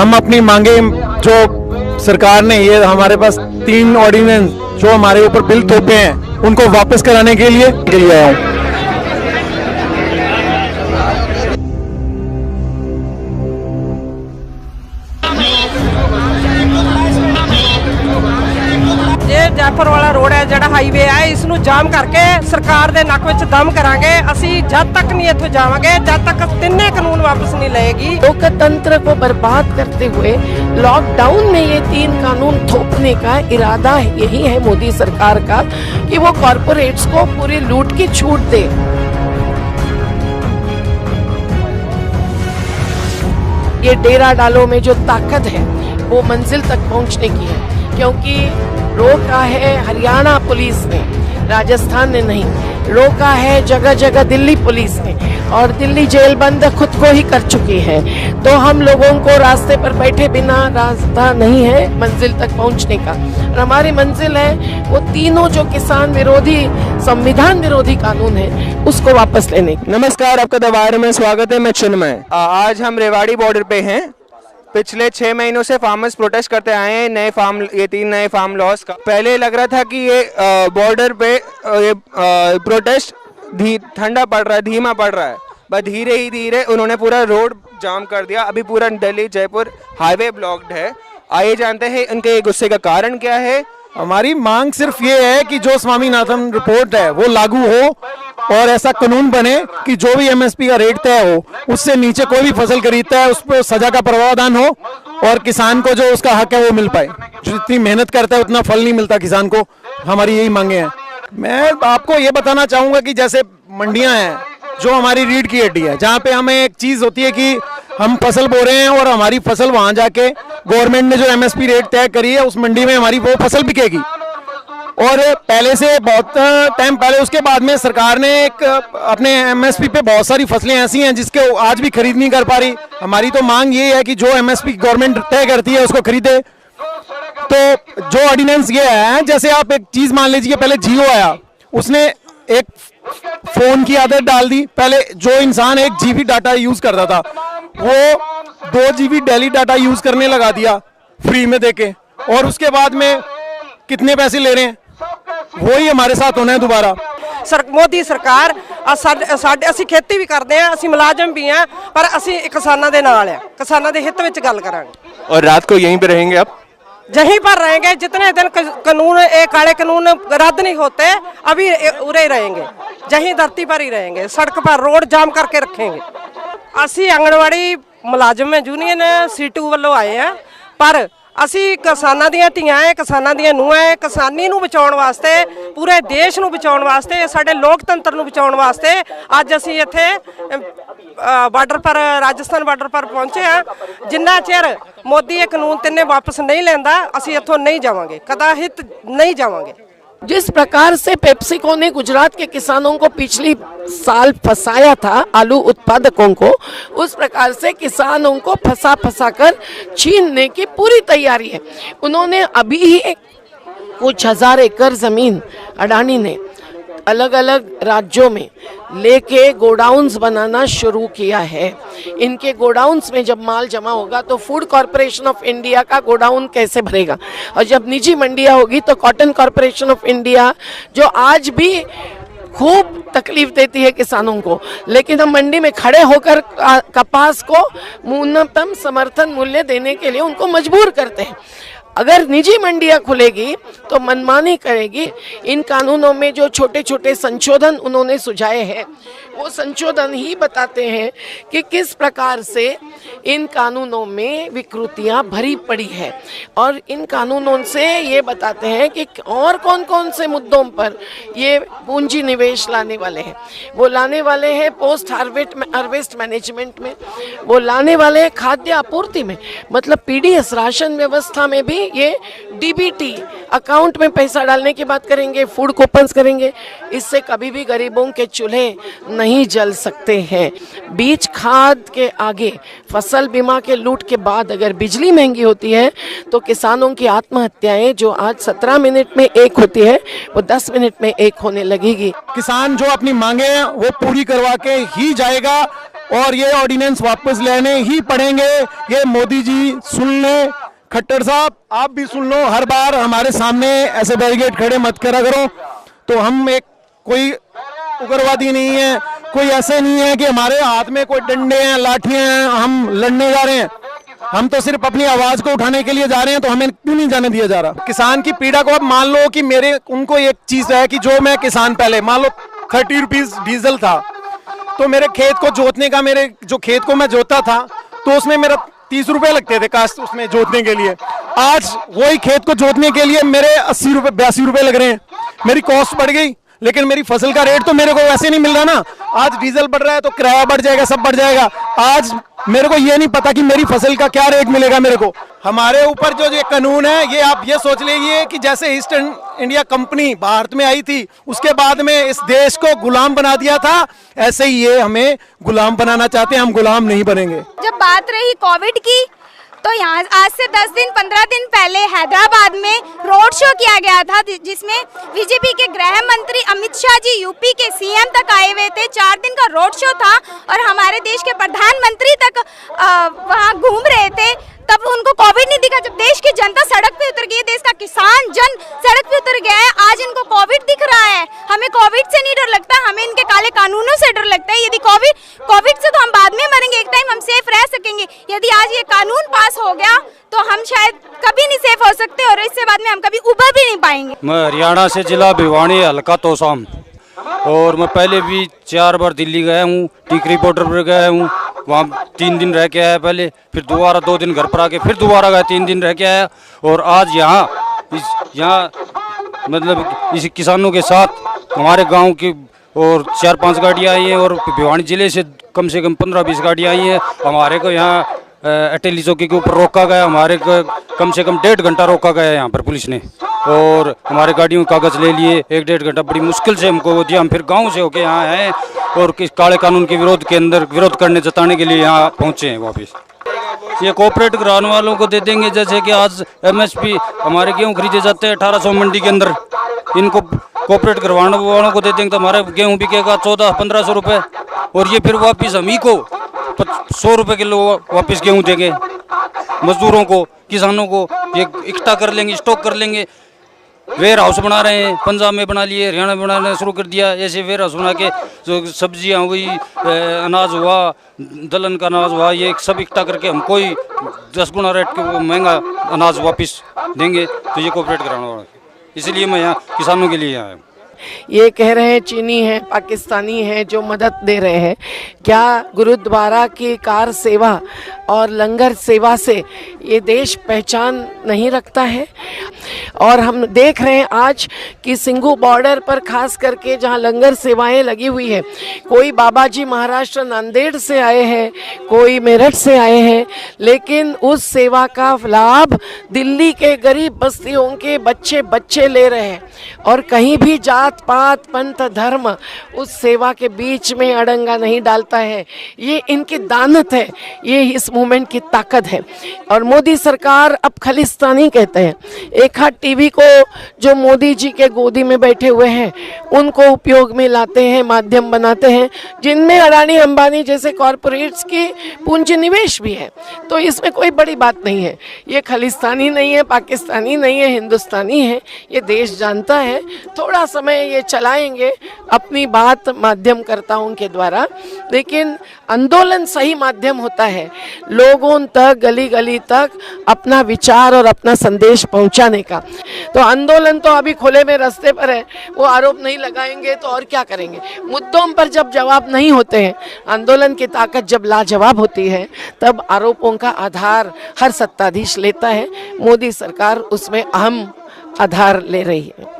हम अपनी मांगे जो सरकार ने ये हमारे पास 3 ऑर्डिनेंस जो हमारे ऊपर बिल थोपे हैं उनको वापस कराने के लिए आया हूँ। जयपुर वाला रोड है जड़ा हाईवे है इसनू जाम करके सरकार दे नक विच दम करांगे। असी जब तक नहीं इत्थों जावांगे जब तक तिन्ने कानून वापस नहीं लेगी। लोकतंत्र को बर्बाद करते हुए लॉकडाउन में ये 3 कानून थोपने का इरादा यही है मोदी सरकार का कि वो कॉरपोरेट्स को पूरी लूट की छूट दे। ये डेरा डालो में जो ताकत है वो मंजिल तक पहुंचने की है, क्योंकि रोका है हरियाणा पुलिस ने, राजस्थान ने नहीं। रोका है जगह जगह दिल्ली पुलिस ने, और दिल्ली जेल बंद खुद को ही कर चुकी है। तो हम लोगों को रास्ते पर बैठे बिना रास्ता नहीं है मंजिल तक पहुंचने का। और हमारी मंजिल है वो तीनों जो किसान विरोधी, संविधान विरोधी कानून है उसको वापस लेने की। नमस्कार, आपका दवार में स्वागत है। मैं चिन्मय। आज हम रेवाड़ी बॉर्डर पे हैं। पिछले 6 महीनों से फार्मर्स प्रोटेस्ट करते आए हैं ये 3 नए फार्म लॉस का। पहले लग रहा था कि ये बॉर्डर पे ये प्रोटेस्ट ठंडा पड़ रहा है, धीमा पड़ रहा है, बस धीरे ही धीरे उन्होंने पूरा रोड जाम कर दिया। अभी पूरा दिल्ली जयपुर हाईवे ब्लॉक्ड है। आइए जानते हैं उनके गुस्से का कारण क्या है। हमारी मांग सिर्फ ये है कि जो स्वामीनाथन रिपोर्ट है वो लागू हो और ऐसा कानून बने कि जो भी एमएसपी का रेट तय हो उससे नीचे कोई भी फसल खरीदता है उस पर सजा का प्रावधान हो और किसान को जो उसका हक है वो मिल पाए। जो जितनी मेहनत करता है उतना फल नहीं मिलता किसान को। हमारी यही मांगे हैं। मैं आपको ये बताना चाहूंगा कि जैसे मंडियां हैं जो हमारी रीढ़ की हड्डी है, जहाँ पे हमें एक चीज होती है कि हम फसल बो रहे हैं और हमारी फसल वहां जाके गवर्नमेंट ने जो एमएसपी रेट तय करी है उस मंडी में हमारी वो फसल बिकेगी। और पहले से बहुत टाइम पहले उसके बाद में सरकार ने एक अपने एमएसपी पे बहुत सारी फसलें ऐसी हैं जिसके आज भी खरीद नहीं कर पा रही। हमारी तो मांग ये है कि जो एमएसपी गवर्नमेंट तय करती है उसको खरीदे। तो जो ऑर्डिनेंस ये है, जैसे आप एक चीज मान लीजिए, पहले जियो आया, उसने एक फोन की आदत डाल दी। पहले जो इंसान 1 GB डाटा यूज करता था वो 2 GB डेली डाटा यूज करने लगा दिया फ्री में देके, और उसके बाद में कितने पैसे ले रहे हैं वही हमारे साथ होना है दोबारा। मोदी सरकार ਸਾਡੇ ਅਸੀਂ खेती भी करते हैं, ਅਸੀਂ मुलाजम भी हैं, पर ਅਸੀਂ किसानों के नाल है, किसानों के हित में गल करांगे। और रात को यहीं पे रहेंगे आप? यहीं पर रहेंगे जितने दिन कानून ये काले कानून रद्द नहीं होते, अभी उरे ही रहेंगे, यहीं धरती पर ही रहेंगे, सड़क पर रोड जाम करके रखेंगे। असी आंगनवाड़ी मुलाजम यूनियन C2 वालों आए हैं, पर ਅਸੀਂ ਕਿਸਾਨਾਂ ਦੀਆਂ ਧੀਆਂ ਹੈ, ਕਿਸਾਨਾਂ ਦੀਆਂ ਨੂੰਹਾਂ ਹੈ। ਕਿਸਾਨੀ ਨੂੰ ਬਚਾਉਣ ਵਾਸਤੇ, ਪੂਰੇ ਦੇਸ਼ ਨੂੰ ਬਚਾਉਣ ਵਾਸਤੇ, ਸਾਡੇ ਲੋਕਤੰਤਰ ਨੂੰ ਬਚਾਉਣ ਵਾਸਤੇ ਅੱਜ ਅਸੀਂ ਇੱਥੇ ਬਾਰਡਰ ਪਰ, ਰਾਜਸਥਾਨ ਬਾਰਡਰ ਪਰ ਪਹੁੰਚੇ ਹਾਂ। ਜਿੰਨਾ ਚਿਰ ਮੋਦੀ ਇਹ ਕਾਨੂੰਨ ਤਿੰਨੇ ਵਾਪਸ ਨਹੀਂ ਲੈਂਦਾ ਅਸੀਂ ਇੱਥੋਂ ਨਹੀਂ ਜਾਵਾਂਗੇ, ਕਦਾਹਿਤ नहीं जावांगे। जिस प्रकार से पेप्सिको ने गुजरात के किसानों को पिछली साल फंसाया था, आलू उत्पादकों को, उस प्रकार से किसानों को फंसा कर छीनने की पूरी तैयारी है। उन्होंने अभी ही कुछ 1000 एकड़ जमीन अडानी ने अलग अलग राज्यों में लेके गोडाउन्स बनाना शुरू किया है। इनके गोडाउन्स में जब माल जमा होगा तो फूड कॉरपोरेशन ऑफ इंडिया का गोडाउन कैसे भरेगा, और जब निजी मंडियां होगी तो कॉटन कॉरपोरेशन ऑफ इंडिया, जो आज भी खूब तकलीफ देती है किसानों को, लेकिन हम मंडी में खड़े होकर कपास को न्यूनतम समर्थन मूल्य देने के लिए उनको मजबूर करते हैं। अगर निजी मंडियां खुलेगी तो मनमानी करेगी। इन कानूनों में जो छोटे छोटे संशोधन उन्होंने सुझाए हैं वो संशोधन ही बताते हैं कि किस प्रकार से इन कानूनों में विकृतियां भरी पड़ी है, और इन कानूनों से ये बताते हैं कि और कौन कौन से मुद्दों पर ये पूंजी निवेश लाने वाले हैं। वो लाने वाले हैं पोस्ट हार्वेस्ट मैनेजमेंट में, वो लाने वाले हैं खाद्य आपूर्ति में, मतलब पीडीएस राशन व्यवस्था में भी ये डीबीटी अकाउंट में पैसा डालने की बात करेंगे, फूड कूपन्स करेंगे। इससे कभी भी गरीबों के चूल्हे नहीं जल सकते हैं। बीज खाद के आगे, फसल बीमा के लूट के बाद अगर बिजली महंगी होती है तो किसानों की आत्महत्याएं जो आज 17 मिनट में एक होती है वो 10 मिनट में एक होने लगेगी। किसान जो अपनी मांगे हैं वो पूरी करवा के ही जाएगा, और ये ऑर्डिनेंस वापस लेने ही पड़ेंगे। ये मोदी जी सुन लें, खट्टर साहब आप भी सुन लो, हर बार हमारे सामने ऐसे बैरिकेड खड़े मत करा करो। तो हम एक कोई उग्रवादी नहीं है, कोई ऐसे नहीं है कि हमारे हाथ में कोई डंडे हैं, लाठियां हैं, हम लड़ने जा रहे हैं। हम तो सिर्फ अपनी आवाज को उठाने के लिए जा रहे हैं, तो हमें क्यों नहीं जाने दिया जा रहा? किसान की पीड़ा को अब मान लो कि मेरे उनको एक चीज है कि जो मैं किसान पहले मान लो 30 रुपीज डीजल था, तो मेरे खेत को जोतने का, मेरे जो खेत को मैं जोता था तो उसमें मेरा 30 रुपए लगते थे कास्ट उसमें जोतने के लिए। आज वही खेत को जोतने के लिए मेरे 80 रुपए 82 रुपए लग रहे हैं। मेरी कॉस्ट बढ़ गई, लेकिन मेरी फसल का रेट तो मेरे को वैसे नहीं मिल रहा ना। आज डीजल बढ़ रहा है तो किराया बढ़ जाएगा, सब बढ़ जाएगा। आज मेरे को ये नहीं पता कि मेरी फसल का क्या रेट मिलेगा मेरे को। हमारे ऊपर जो ये कानून है, ये आप ये सोच लीजिए कि जैसे ईस्ट इंडिया कंपनी भारत में आई थी, उसके बाद में इस देश को गुलाम बना दिया था, ऐसे ही ये हमें गुलाम बनाना चाहते हैं। हम गुलाम नहीं बनेंगे। जब बात रही कोविड की, तो यहाँ आज से 10 दिन 15 दिन पहले हैदराबाद में रोड शो किया गया था, जिसमें बीजेपी के गृह मंत्री अमित शाह जी यूपी के सीएम तक आए हुए थे। 4 दिन का रोड शो था और हमारे देश के प्रधानमंत्री तक वहाँ घूम रहे थे। तब उनको कोविड नहीं दिखा। जब देश की जनता सड़क पे उतर गई, देश का किसान जन सड़क पे उतर गया है, आज इनको कोविड दिख रहा है। हमें कोविड से नहीं डर लगता, हमें इनके काले कानूनों से डर लगता है। यदि कोविड से तो हम बाद में मरेंगे, एक टाइम हम सेफ रह सकेंगे। यदि आज ये कानून पास हो गया तो हम शायद कभी नहीं सेफ हो सकते और इससे बाद में हम कभी उभर भी नहीं पाएंगे। मैं हरियाणा से, जिला भिवानी, हल्का तोसाम, और मैं पहले भी 4 बार दिल्ली गया हूँ, टिकरी बॉर्डर पर गया हूँ, वहाँ 3 दिन रह के आया पहले, फिर दोबारा 2 दिन घर पर आके फिर दोबारा गया, 3 दिन रह के आया। और आज यहाँ मतलब इस किसानों के साथ हमारे गांव की और 4-5 गाड़ियाँ आई हैं और भिवानी जिले से कम 15-20 गाड़ियाँ आई हैं। हमारे को यहाँ अटेली चौकी के ऊपर रोका गया, हमारे को कम से कम 1.5 घंटा रोका गया यहाँ पर पुलिस ने, और हमारे गाड़ियों के कागज ले लिए। 1-1.5 घंटा बड़ी मुश्किल से हमको वो दिया। हम फिर गांव से होके यहाँ आए और किस काले कानून के विरोध करने जताने के लिए यहाँ पहुँचे हैं वापस। ये कोऑपरेट कराने वालों को दे देंगे, जैसे कि आज MSP हमारे गेहूँ खरीदे जाते हैं 1800 मंडी के अंदर, इनको कोऑपरेट करवाने वालों को दे देंगे तो हमारा गेहूँ बिकेगा 1400-1500 रुपये, और ये फिर वापस हम ही को 100 रुपये किलो वापस गेहूँ देंगे। मजदूरों को, किसानों को ये इकट्ठा कर लेंगे, स्टॉक कर लेंगे। वेयर हाउस बना रहे हैं, पंजाब में बना लिए, हरियाणा में बनाना शुरू कर दिया। ऐसे वेयर हाउस बना के जो सब्जियां हुई, अनाज हुआ, दलहन का अनाज हुआ, ये सब इकट्ठा करके हम कोई 10 गुना रेट के महंगा अनाज वापस देंगे। तो ये कोऑपरेट कराना होगा, इसलिए मैं यहाँ किसानों के लिए आया हूँ। ये कह रहे हैं चीनी है, पाकिस्तानी है जो मदद दे रहे हैं। क्या गुरुद्वारा की कार सेवा और लंगर सेवा से ये देश पहचान नहीं रखता है? और हम देख रहे हैं आज कि सिंघू बॉर्डर पर खास करके जहाँ लंगर सेवाएं लगी हुई है, कोई बाबा जी महाराष्ट्र नांदेड़ से आए हैं, कोई मेरठ से आए हैं, लेकिन उस सेवा का लाभ दिल्ली के गरीब बस्तियों के बच्चे ले रहे हैं। और कहीं भी जात पात पंथ धर्म उस सेवा के बीच में अड़ंगा नहीं डालता है। ये इनकी दानत है, ये इस मूवमेंट की ताकत है। और मोदी सरकार अब खालिस्तानी कहते हैं। एक हाथ टीवी को जो मोदी जी के गोदी में बैठे हुए हैं उनको उपयोग में लाते हैं, माध्यम बनाते हैं, जिनमें अडानी अंबानी जैसे कॉरपोरेट्स की पूंजी निवेश भी है। तो इसमें कोई बड़ी बात नहीं है। ये खालिस्तानी नहीं है, पाकिस्तानी नहीं है, हिंदुस्तानी है। ये देश जानता है। थोड़ा समय ये चलाएंगे अपनी बात माध्यमकर्ताओं के द्वारा, लेकिन आंदोलन सही माध्यम होता है लोगों तक, गली गली तक अपना विचार और अपना संदेश पहुंचाने का। तो आंदोलन तो अभी खुले में रास्ते पर है, वो आरोप नहीं लगाएंगे तो और क्या करेंगे। मुद्दों पर जब जवाब नहीं होते हैं, आंदोलन की ताकत जब लाजवाब होती है, तब आरोपों का आधार हर सत्ताधीश लेता है। मोदी सरकार उसमें अहम आधार ले रही है।